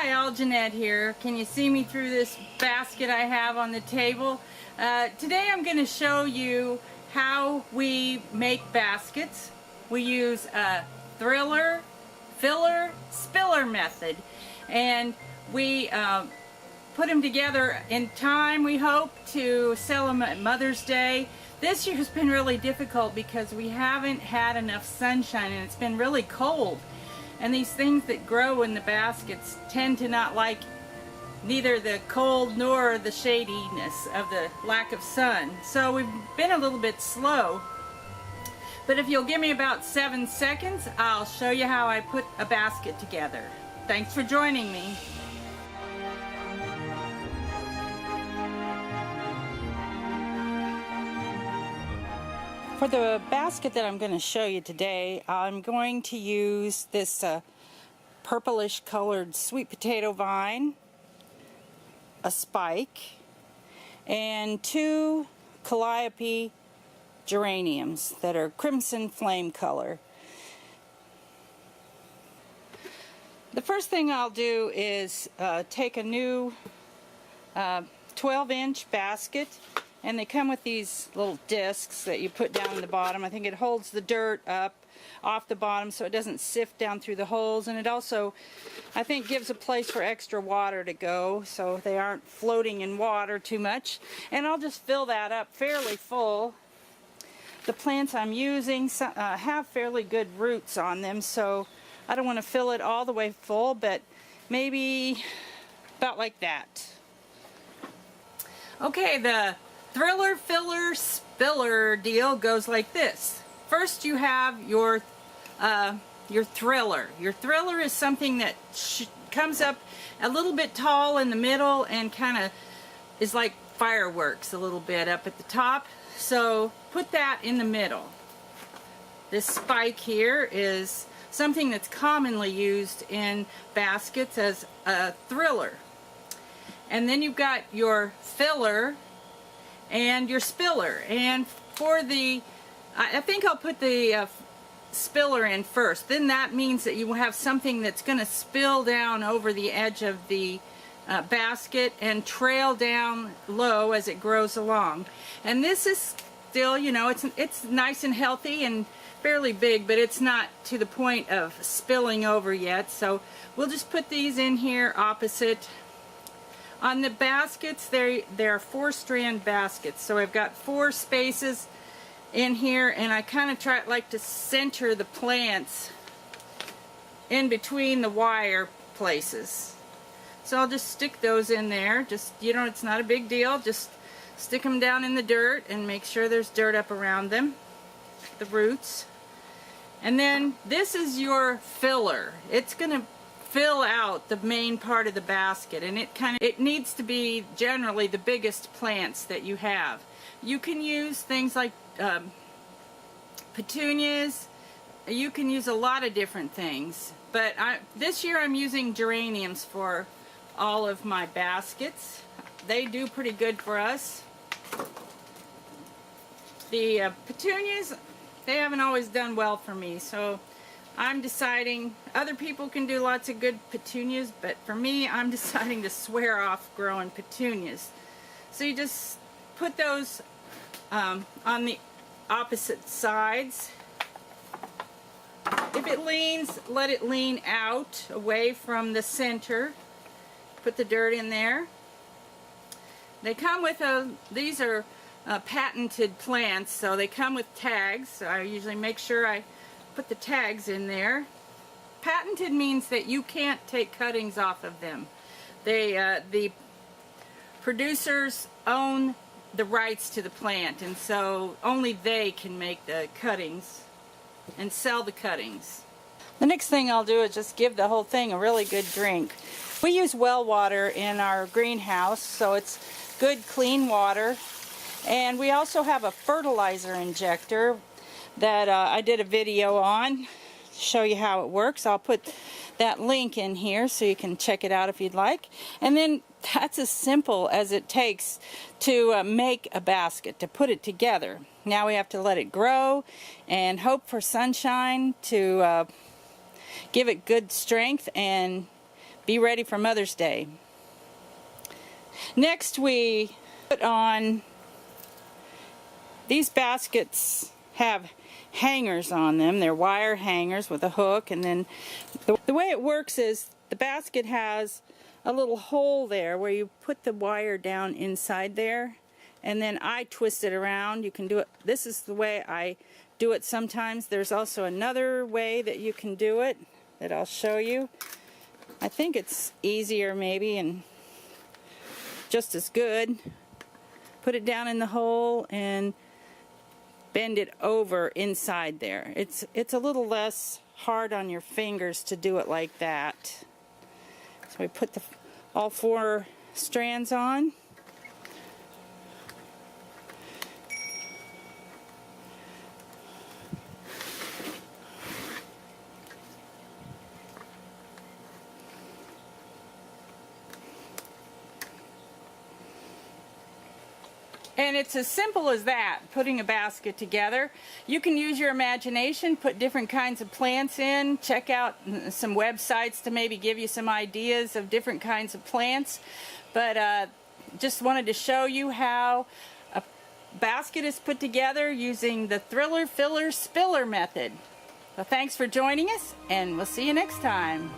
Hi all, Janette here. Can you see me through this basket I have on the table? Today I'm going to show you how we make baskets. We use a thriller, filler, spiller method, and we put them together in time, we hope, to sell them at Mother's Day. This year has been really difficult because we haven't had enough sunshine and it's been really cold. And these things that grow in the baskets tend to not like neither the cold nor the shadiness of the lack of sun. So we've been a little bit slow. But if you'll give me about 7 seconds, I'll show you how I put a basket together. Thanks for joining me. For the basket that I'm going to show you today, I'm going to use this purplish colored sweet potato vine, a spike, and 2 calliope geraniums that are crimson flame color. The first thing I'll do is take a new 12-inch basket. And they come with these little discs that you put down in the bottom. I think it holds the dirt up off the bottom so it doesn't sift down through the holes. And it also, I think, gives a place for extra water to go so they aren't floating in water too much. And I'll just fill that up fairly full. The plants I'm using have fairly good roots on them, so I don't want to fill it all the way full, but maybe about like that. Okay, the thriller, filler, spiller deal goes like this. First you have your thriller. Your thriller is something that comes up a little bit tall in the middle and kind of is like fireworks a little bit up at the top. So put that in the middle. This spike here is something that's commonly used in baskets as a thriller. And then you've got your filler and your spiller. And for the, I think I'll put the spiller in first. Then that means that you will have something that's going to spill down over the edge of the basket and trail down low as it grows along. And this is still, you know, it's nice and healthy and fairly big, but it's not to the point of spilling over yet. So we'll just put these in here opposite. On the baskets, there are 4-strand baskets, so I've got 4 spaces in here, and I kind of like to center the plants in between the wire places. So I'll just stick those in there. Just, you know, it's not a big deal. Just stick them down in the dirt and make sure there's dirt up around them, the roots. And then this is your filler. It's going to fill out the main part of the basket, and it needs to be generally the biggest plants that you have. You can use things like petunias. You can use a lot of different things, but this year I'm using geraniums for all of my baskets. They do pretty good for us. The petunias, they haven't always done well for me, so I'm deciding. Other people can do lots of good petunias, but for me, I'm deciding to swear off growing petunias. So you just put those on the opposite sides. If it leans, let it lean out away from the center. Put the dirt in there. They come with these are patented plants, so they come with tags. So I usually make sure I put the tags in there. Patented means that you can't take cuttings off of them. The producers own the rights to the plant, and so only they can make the cuttings and sell the cuttings. The next thing I'll do is just give the whole thing a really good drink. We use well water in our greenhouse, so it's good clean water. And we also have a fertilizer injector that I did a video on to show you how it works. I'll put that link in here so you can check it out if you'd like. And then that's as simple as it takes to make a basket, to put it together. Now we have to let it grow and hope for sunshine to give it good strength and be ready for Mother's Day. Next we put on, these baskets have hangers on them. They're wire hangers with a hook, and then the way it works is the basket has a little hole there where you put the wire down inside there, and then I twist it around. You can do it, this is the way I do it sometimes. There's also another way that you can do it that I'll show you. I think it's easier maybe and just as good. Put it down in the hole and bend it over inside there. It's a little less hard on your fingers to do it like that. So we put all 4 strands on. And it's as simple as that, putting a basket together. You can use your imagination, put different kinds of plants in, check out some websites to maybe give you some ideas of different kinds of plants. But just wanted to show you how a basket is put together using the Thriller Filler Spiller method. So thanks for joining us, and we'll see you next time.